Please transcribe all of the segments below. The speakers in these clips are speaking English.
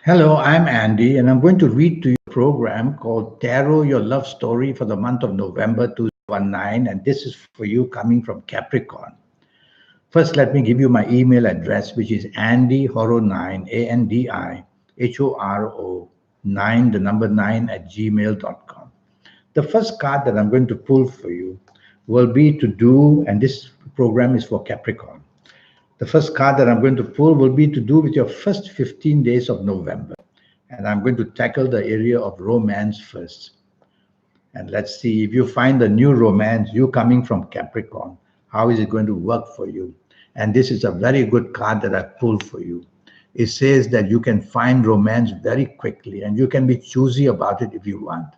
Hello, I'm Andy, and I'm going to read to you a program called Tarot Your Love Story for the month of November 2019, and this is for you coming from Capricorn. First, let me give you my email address, which is andyhoro9, ANDIHORO 9, the number 9 at gmail.com. The first card that I'm going to pull for you will be to do, and this program is for Capricorn. The first card that I'm going to pull will be to do with your first 15 days of November. And I'm going to tackle the area of romance first. And let's see if you find a new romance, you coming from Capricorn, how is it going to work for you? And this is a very good card that I pulled for you. It says that you can find romance very quickly and you can be choosy about it if you want.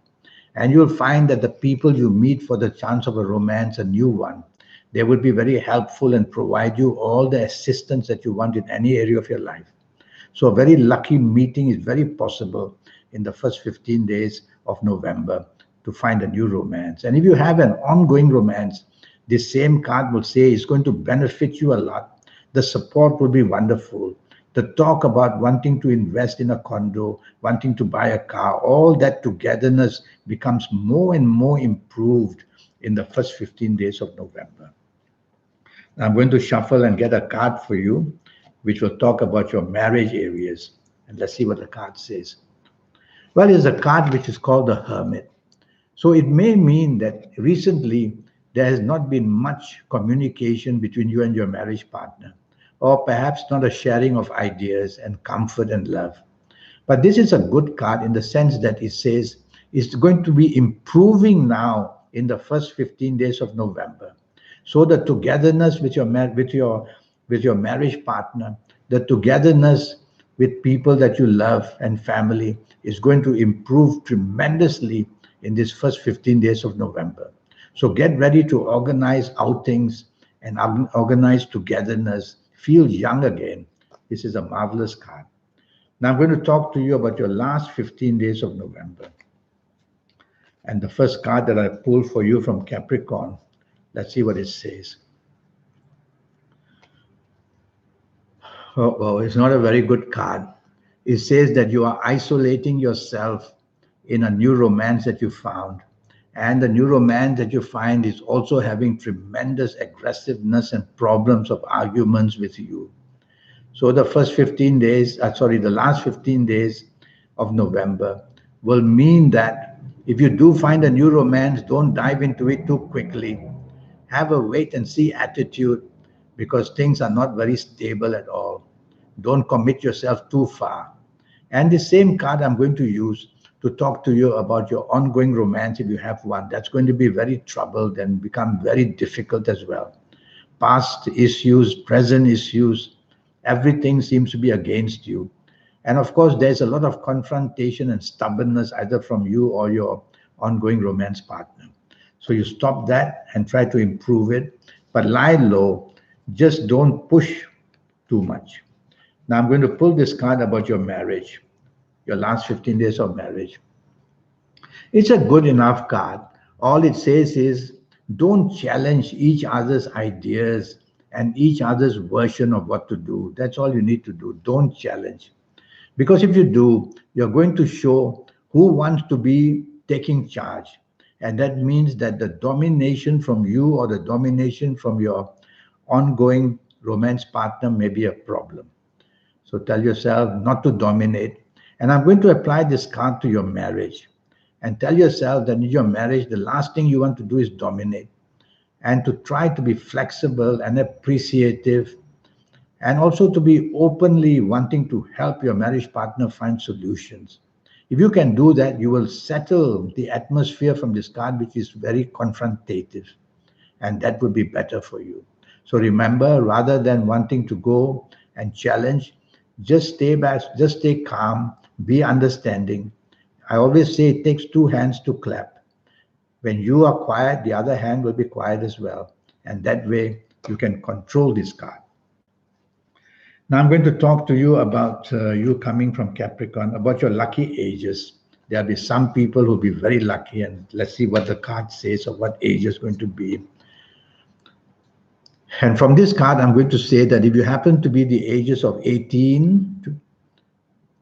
And you'll find that the people you meet for the chance of a romance, a new one, they will be very helpful and provide you all the assistance that you want in any area of your life. So a very lucky meeting is very possible in the first 15 days of November to find a new romance. And if you have an ongoing romance, this same card will say it's going to benefit you a lot. The support will be wonderful. The talk about wanting to invest in a condo, wanting to buy a car, all that togetherness becomes more and more improved in the first 15 days of November. I'm going to shuffle and get a card for you, which will talk about your marriage areas. And let's see what the card says. Well, it's a card which is called the Hermit. So it may mean that recently there has not been much communication between you and your marriage partner, or perhaps not a sharing of ideas and comfort and love. But this is a good card in the sense that it says it's going to be improving now in the first 15 days of November. So the togetherness with your marriage partner, the togetherness with people that you love and family is going to improve tremendously in this first 15 days of November. So get ready to organize outings and organize togetherness. Feel young again. This is a marvelous card. Now I'm going to talk to you about your last 15 days of November. And the first card that I pulled for you from Capricorn, let's see what it says. Oh, well, it's not a very good card. It says that you are isolating yourself in a new romance that you found. And the new romance that you find is also having tremendous aggressiveness and problems of arguments with you. So the last 15 days of November will mean that if you do find a new romance, don't dive into it too quickly. Have a wait and see attitude because things are not very stable at all. Don't commit yourself too far. And the same card I'm going to use to talk to you about your ongoing romance if you have one. That's going to be very troubled and become very difficult as well. Past issues, present issues, everything seems to be against you. And of course, there's a lot of confrontation and stubbornness either from you or your ongoing romance partner. So you stop that and try to improve it, but lie low. Just don't push too much. Now I'm going to pull this card about your marriage, your last 15 days of marriage. It's a good enough card. All it says is don't challenge each other's ideas and each other's version of what to do. That's all you need to do. Don't challenge. Because if you do, you're going to show who wants to be taking charge. And that means that the domination from you or the domination from your ongoing romance partner may be a problem. So tell yourself not to dominate. And I'm going to apply this card to your marriage. And tell yourself that in your marriage, the last thing you want to do is dominate. And to try to be flexible and appreciative. And also to be openly wanting to help your marriage partner find solutions. If you can do that, you will settle the atmosphere from this card, which is very confrontative. And that would be better for you. So remember, rather than wanting to go and challenge, just stay back, just stay calm, be understanding. I always say it takes two hands to clap. When you are quiet, the other hand will be quiet as well. And that way you can control this card. Now I'm going to talk to you about you coming from Capricorn, about your lucky ages. There'll be some people who'll be very lucky, and let's see what the card says or what age is going to be. And from this card, I'm going to say that if you happen to be the ages of 18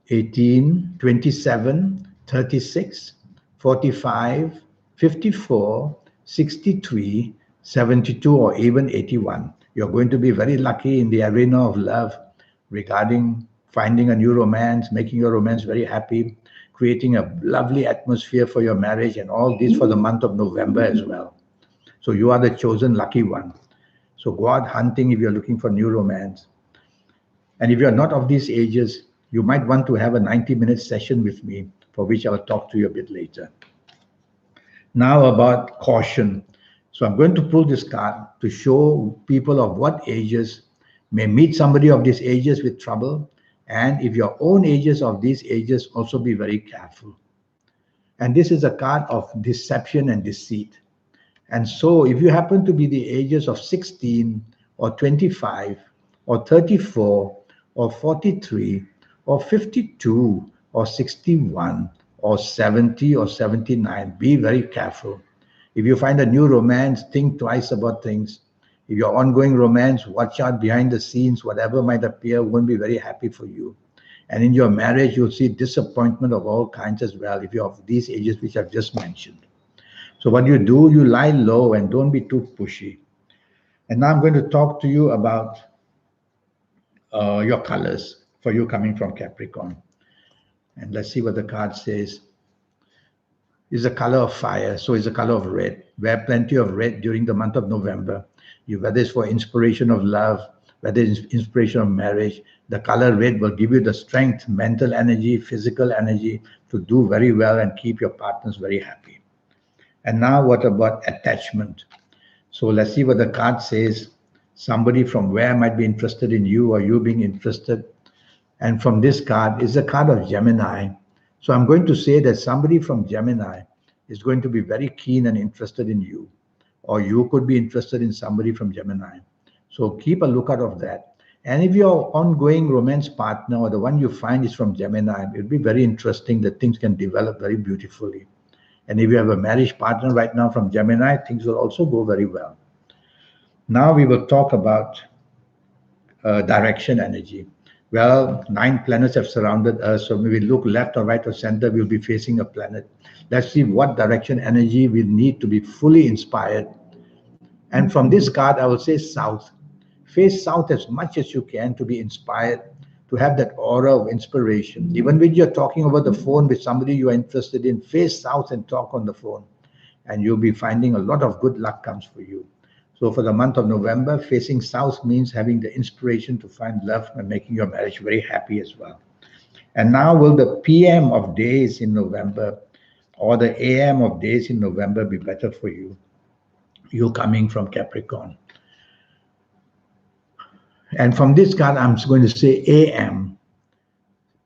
18, 27, 36, 45, 54, 63, 72, or even 81. You're going to be very lucky in the arena of love regarding finding a new romance, making your romance very happy, creating a lovely atmosphere for your marriage, and all this for the month of November as well. So you are the chosen lucky one. So go out hunting if you're looking for new romance. And if you're not of these ages, you might want to have a 90-minute session with me, for which I'll talk to you a bit later. Now about caution. So I'm going to pull this card to show people of what ages may meet somebody of these ages with trouble. And if your own ages of these ages, also be very careful. And this is a card of deception and deceit. And so if you happen to be the ages of 16 or 25 or 34 or 43 or 52 or 61 or 70 or 79, be very careful. If you find a new romance, think twice about things. If your ongoing romance, watch out behind the scenes, whatever might appear won't be very happy for you. And in your marriage, you'll see disappointment of all kinds as well if you're of these ages which I've just mentioned. So what you do, you lie low and don't be too pushy. And now I'm going to talk to you about your colors for you coming from Capricorn. And let's see what the card says. Is the color of fire, so it's the color of red. Wear plenty of red during the month of November. Whether it's for inspiration of love, whether it's inspiration of marriage, the color red will give you the strength, mental energy, physical energy to do very well and keep your partners very happy. And now what about attachment? So let's see what the card says. Somebody from where might be interested in you or you being interested. And from this card is the card of Gemini. So I'm going to say that somebody from Gemini is going to be very keen and interested in you, or you could be interested in somebody from Gemini. So keep a lookout of that. And if your ongoing romance partner or the one you find is from Gemini, it will be very interesting that things can develop very beautifully. And if you have a marriage partner right now from Gemini, things will also go very well. Now we will talk about direction energy. Well, 9 planets have surrounded us, so when we look left or right or center, we'll be facing a planet. Let's see what direction energy we need to be fully inspired. And from this card, I will say south. Face south as much as you can to be inspired, to have that aura of inspiration. Even when you're talking over the phone with somebody you are interested in, face south and talk on the phone. And you'll be finding a lot of good luck comes for you. So for the month of November, facing south means having the inspiration to find love and making your marriage very happy as well. And now will the PM of days in November or the AM of days in November be better for you? You coming from Capricorn. And from this card, I'm going to say AM.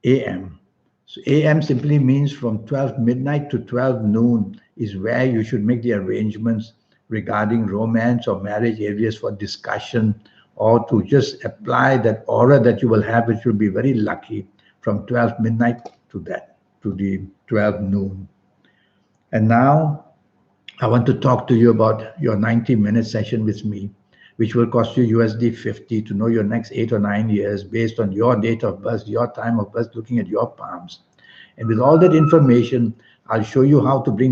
AM. So AM simply means from 12 midnight to 12 noon is where you should make the arrangements regarding romance or marriage areas for discussion, or to just apply that aura that you will have, which will be very lucky from 12 midnight to the 12 noon. And now I want to talk to you about your 90-minute session with me, which will cost you USD 50 to know your next 8 or 9 years based on your date of birth, your time of birth, looking at your palms. And with all that information, I'll show you how to bring the